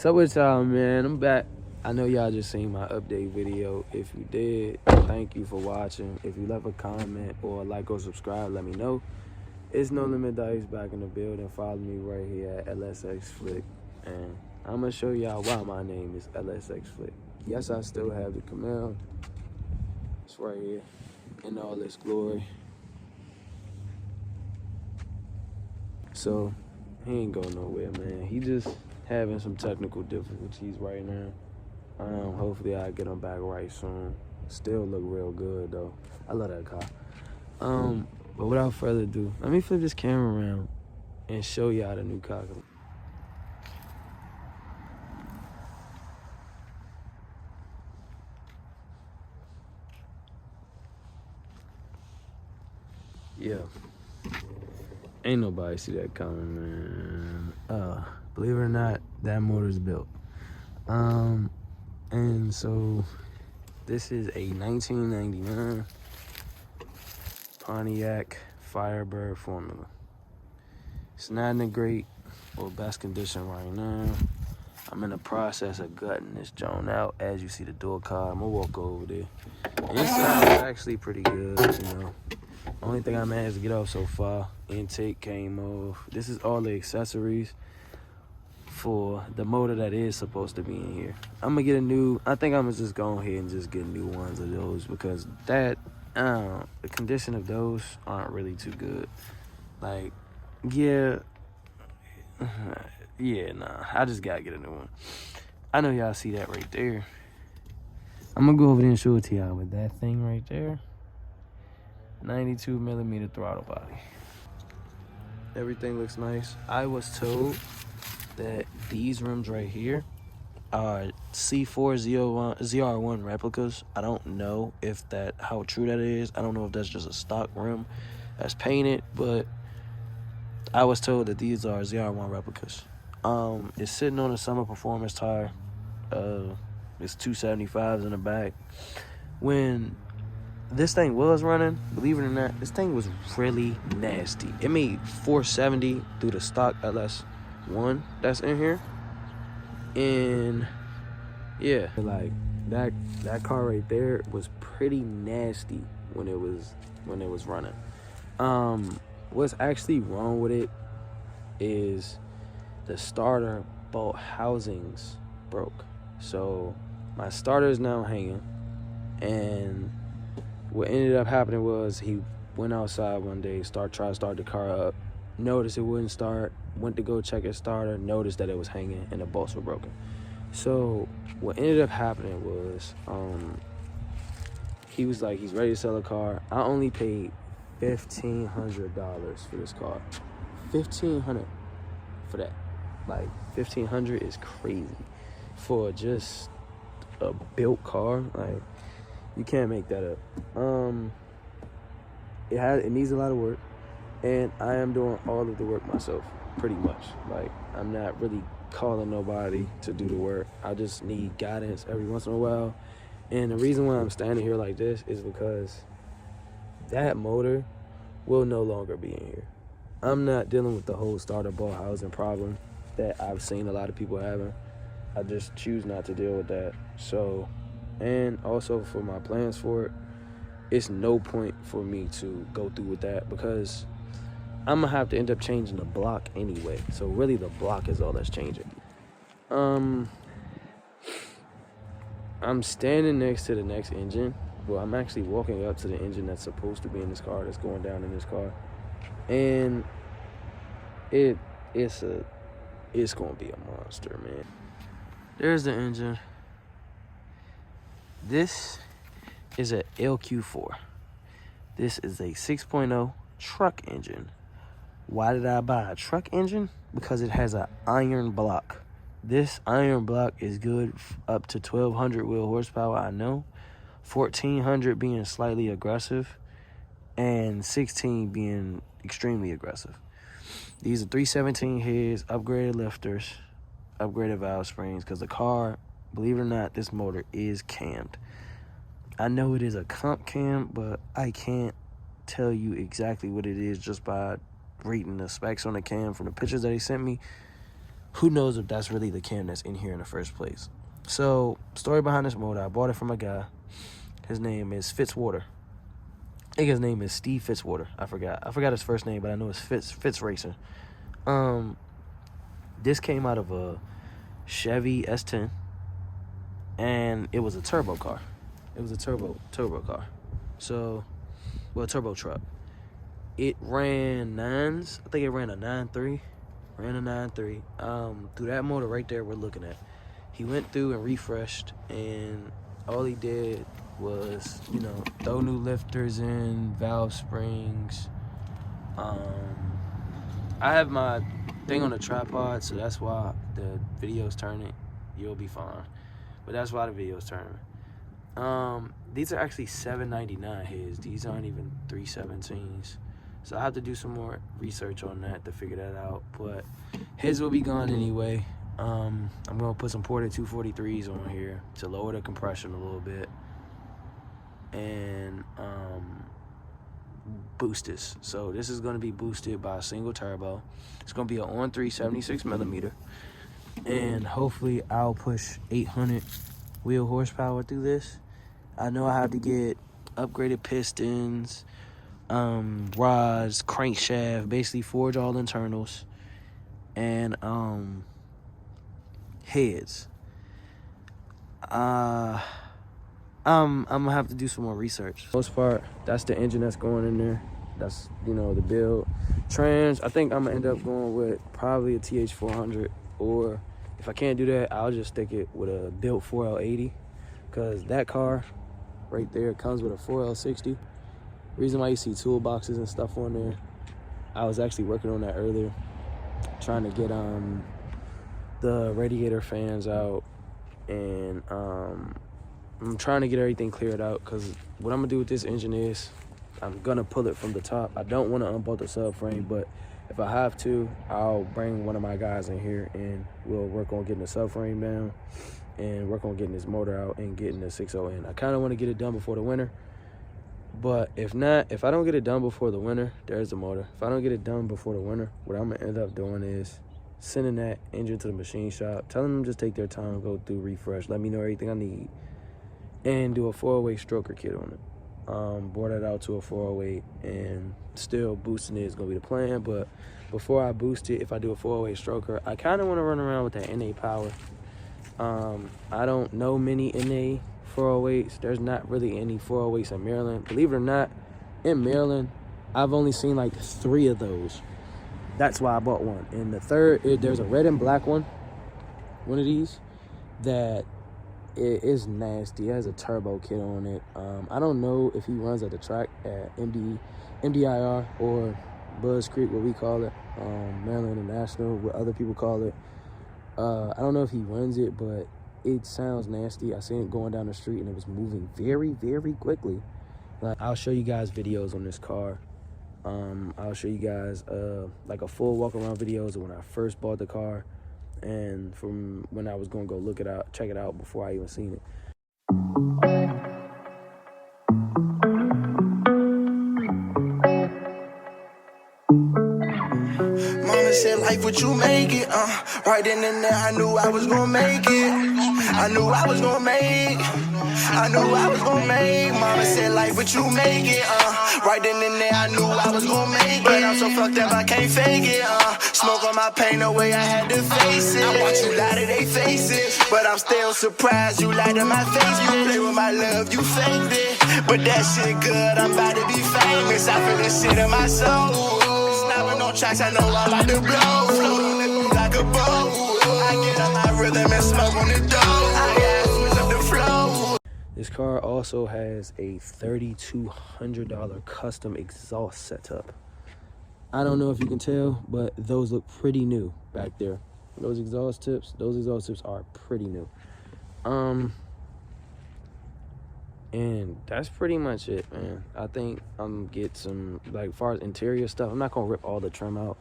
So what's up, man? I'm back. I know y'all just seen my update video. If you did, thank you for watching. If you left a comment or like or subscribe, let me know. It's No Limit Dice back in the building. Follow me right here at LsxFlick. And I'm going to show y'all why my name is LsxFlick. Yes, I still have the Camaro. It's right here in all its glory. So, he ain't going nowhere, man. He just having some technical difficulties right now. Hopefully I'll get him back right soon. Still look real good though. I love that car. But without further ado, let me flip this camera around and show y'all the new car. Yeah. Ain't nobody see that coming, man. Believe it or not, that motor's built. And so this is a 1999 Pontiac Firebird Formula. It's not in the great or best condition right now. I'm in the process of gutting this joint out. As you see the door card, I'm gonna walk over there. Inside is actually pretty good, you know. Only thing I managed to get off so far, intake came off. This is all the accessories for the motor that is supposed to be in here. I'm gonna get I think I'm gonna just go ahead and just get new ones of those because the condition of those aren't really too good. Like, yeah, nah, I just gotta get a new one. I know y'all see that right there. I'm gonna go over there and show it to y'all with that thing right there. 92 millimeter throttle body. Everything looks nice. I was told that these rims right here are C4 ZR1 replicas. I don't know how true that is. I don't know if that's just a stock rim that's painted, but I was told that these are ZR1 replicas. It's sitting on a summer performance tire. It's 275s in the back. When this thing was running, believe it or not, this thing was really nasty. It made 470 through the stock LS1 that's in here. And yeah, like that car right there was pretty nasty when it was running. What's actually wrong with it is the starter bolt housings broke. So my starter is now hanging, and what ended up happening was he went outside one day, tried to start the car up, noticed it wouldn't start, went to go check his starter, noticed that it was hanging and the bolts were broken. So what ended up happening was he was like, he's ready to sell a car. I only paid $1,500 for this car. $1,500 for that. Like, $1,500 is crazy for just a built car. Like, you can't make that up. It needs a lot of work, and I am doing all of the work myself, pretty much. Like, I'm not really calling nobody to do the work. I just need guidance every once in a while. And the reason why I'm standing here like this is because that motor will no longer be in here. I'm not dealing with the whole starter ball housing problem that I've seen a lot of people having. I just choose not to deal with that. So, and also for my plans for it, it's no point for me to go through with that because I'm gonna have to end up changing the block anyway. So really the block is all that's changing. I'm standing next to the next engine. Well, I'm actually walking up to the engine that's supposed to be in this car, that's going down in this car. And it's gonna be a monster, man. There's the engine. This is a LQ4. This is a 6.0 truck engine. Why did I buy a truck engine? Because it has an iron block. This iron block is good up to 1,200 wheel horsepower, I know. 1,400 being slightly aggressive, and 16 being extremely aggressive. These are 317 heads, upgraded lifters, upgraded valve springs, because the car, believe it or not, this motor is cammed. I know it is a comp cam, but I can't tell you exactly what it is just by reading the specs on the cam from the pictures that he sent me. who knows if that's really the cam that's in here in the first place. So, story behind this motor, I bought it from a guy. His name is Fitzwater. I think his name is Steve Fitzwater. I forgot his first name, but I know it's Fitz Racing. This came out of a Chevy S10, and it was a turbo car. It was a turbo car. So, well, a turbo truck. It ran 9s. I think it ran a 9.3. Through that motor right there we're looking at. He went through and refreshed, and all he did was, you know, throw new lifters in, valve springs. I have my thing on a tripod, so that's why the video's turning. You'll be fine. But that's why the video's turning. These are actually $7.99 heads. These aren't even 317s. So I have to do some more research on that to figure that out. But his will be gone anyway. I'm gonna put some Porter 243s on here to lower the compression a little bit. And boost this. So this is gonna be boosted by a single turbo. It's gonna be an on-3 76mm. And hopefully I'll push 800 wheel horsepower through this. I know I have to get upgraded pistons, rods, crankshaft, basically forge all internals, and heads. I'm gonna have to do some more research. Most part, that's the engine that's going in there. That's, you know, the build. Trans, I think I'm gonna end up going with probably a TH400, or if I can't do that, I'll just stick it with a built 4L80, because that car right there comes with a 4L60. Reason why you see toolboxes and stuff on there, I was actually working on that earlier, trying to get the radiator fans out, and I'm trying to get everything cleared out, because what I'm gonna do with this engine is I'm gonna pull it from the top. I don't want to unbolt the subframe, but if I have to, I'll bring one of my guys in here and we'll work on getting the subframe down and work on getting this motor out and getting the 6.0 in. I kind of want to get it done before the winter, but if not, if I don't get it done before the winter, there's the motor. If I don't get it done before the winter, what I'm gonna end up doing is sending that engine to the machine shop, telling them just take their time, go through, refresh, let me know everything I need, and do a 408 stroker kit on it. Bore that out to a 408, and still boosting it is gonna be the plan. But before I boost it, if I do a 408 stroker, I kind of want to run around with that NA power. I don't know many NA 408s. There's not really any 408s in Maryland. Believe it or not, in Maryland, I've only seen like 3 of those. That's why I bought one. And the third, there's a red and black one of these that it is nasty. It has a turbo kit on it. I don't know if he runs at the track at MDIR or Buzz Creek, what we call it, Maryland International, what other people call it. I don't know if he runs it, but it sounds nasty. I seen it going down the street and it was moving very, very quickly. Like, I'll show you guys videos on this car. I'll show you guys like a full walk around videos of when I first bought the car, and from when I was gonna go check it out before I even seen it. Mama said, life what you make it, right then and there I knew I was gonna make it. I knew I was gonna make Mama said, life what you make it, right then and there I knew I was gonna make it. But I'm so fucked up I can't fake it, smoke on my pain, no way I had to face it. I watch you lie to they faces, but I'm still surprised you lie to my face. You play with my love, you faked it, but that shit good, I'm about to be famous. I feel this shit in my soul. Snapping on tracks, I know I'm about to blow. Floating like a boat. I get on my rhythm and smoke on the dough. I gotta switch up the flow. This car also has a $3,200 custom exhaust setup. I don't know if you can tell, but those look pretty new back there. Those exhaust tips are pretty new. And that's pretty much it, man. I think I'm gonna get some, like, as far as interior stuff, I'm not gonna rip all the trim out.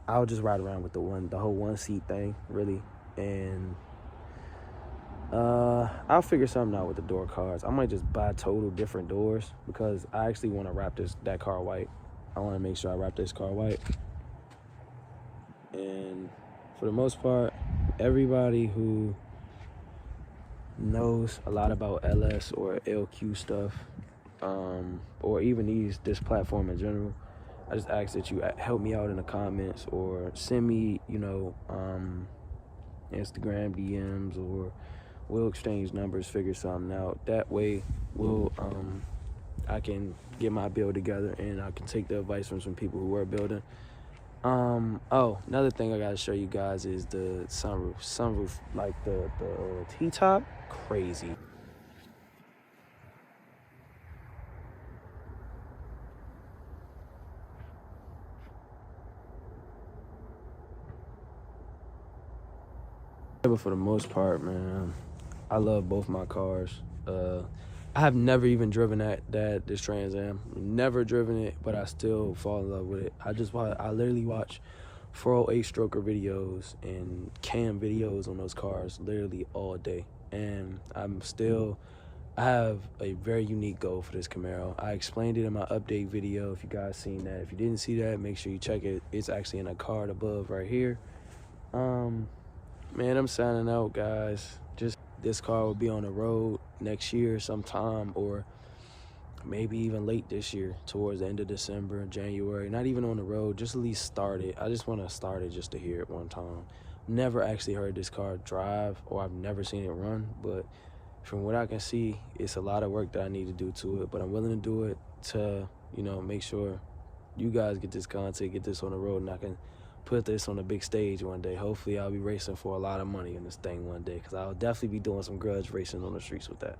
I'll just ride around with the whole one seat thing, really. And I'll figure something out with the door cards. I might just buy total different doors, because I actually want to wrap that car white. I want to make sure I wrap this car white and for the most part, everybody who knows a lot about LS or LQ stuff, or even this platform in general, I just ask that you help me out in the comments or send me, Instagram DMs, or we'll exchange numbers, figure something out. That way, I can get my build together and I can take the advice from some people who are building. Another thing I gotta show you guys is the sunroof, like the T-top, crazy. But for the most part, man, I love both my cars. I have never even driven this Trans Am. Never driven it, but I still fall in love with it. I literally watch 408 stroker videos and cam videos on those cars literally all day. And I have a very unique goal for this Camaro. I explained it in my update video, if you guys seen that. If you didn't see that, make sure you check it. It's actually in a card above right here. Man, I'm signing out, guys. Just this car will be on the road next year sometime, or maybe even late this year, towards the end of December, January. Not even on the road, just at least start it. I just want to start it just to hear it one time. Never actually heard this car drive, or I've never seen it run, but from what I can see, it's a lot of work that I need to do to it, but I'm willing to do it to, make sure you guys get this content, get this on the road, and I can put this on a big stage one day. Hopefully I'll be racing for a lot of money in this thing one day, because I'll definitely be doing some grudge racing on the streets with that.